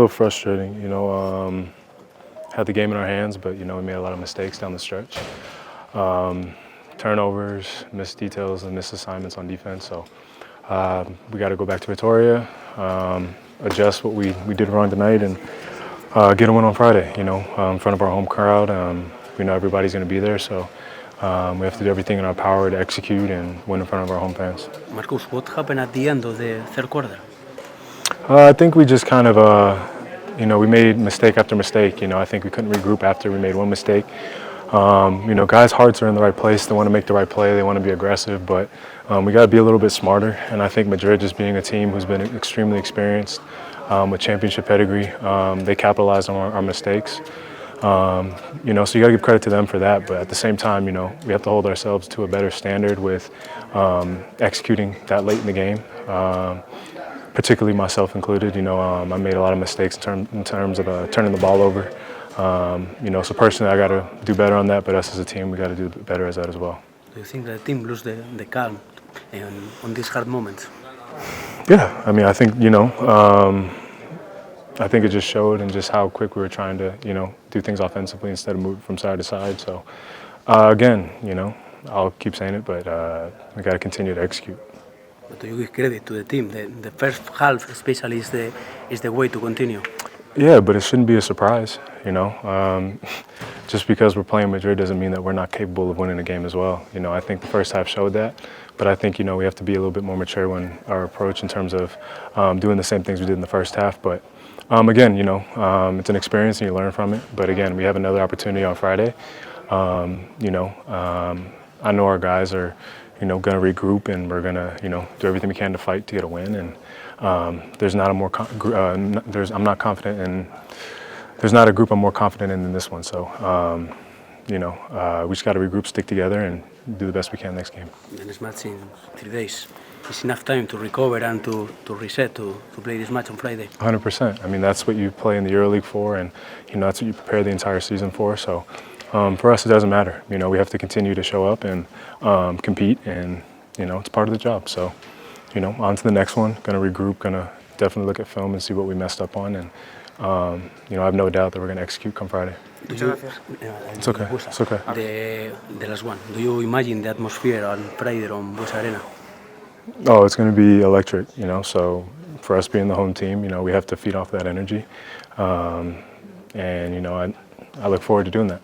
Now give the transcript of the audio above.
little frustrating, had the game in our hands, but, we made a lot of mistakes down the stretch. Turnovers, missed details, and missed assignments on defense. So we got to go back to Victoria, adjust what we did wrong tonight, and get a win on Friday, in front of our home crowd. We know everybody's going to be there, so we have to do everything in our power to execute and win in front of our home fans. Markus, what happened at the end of the third quarter? I think we just kind of, we made mistake after mistake. I think we couldn't regroup after we made one mistake. Guys' hearts are in the right place. They want to make the right play. They want to be aggressive, but we got to be a little bit smarter. And I think Madrid, just being a team who's been extremely experienced with championship pedigree, they capitalized on our mistakes. So you got to give credit to them for that. But at the same time, we have to hold ourselves to a better standard with executing that late in the game. Particularly myself included, I made a lot of mistakes in terms of turning the ball over. So personally, I got to do better on that. But us as a team, we got to do better as that as well. Do you think the team lose the calm on these hard moments? Yeah, I think I think it just showed and just how quick we were trying to do things offensively instead of moving from side to side. So again, I'll keep saying it, but we got to continue to execute. But do you give credit to the team? The first half, especially, is the way to continue. Yeah, but it shouldn't be a surprise. Just because we're playing Madrid doesn't mean that we're not capable of winning a game as well. I think the first half showed that, but I think we have to be a little bit more mature when our approach in terms of doing the same things we did in the first half. But again, it's an experience and you learn from it. But again, we have another opportunity on Friday. I know our guys are going to regroup, and we're going to do everything we can to fight to get a win. And there's not a more I'm not confident in. There's not a group I'm more confident in than this one. So we just got to regroup, stick together, and do the best we can next game. The next match in 3 days. It's enough time to recover and to reset to play this match on Friday. 100%. That's what you play in the EuroLeague for, and that's what you prepare the entire season for. So for us, it doesn't matter. We have to continue to show up and compete, and it's part of the job. So on to the next one. Going to regroup. Going to definitely look at film and see what we messed up on, and I have no doubt that we're going to execute come Friday. It's okay. It's okay. The last one. Do you imagine the atmosphere on Friday on Buesa Arena? Oh, it's going to be electric. So for us being the home team, we have to feed off that energy, and I look forward to doing that.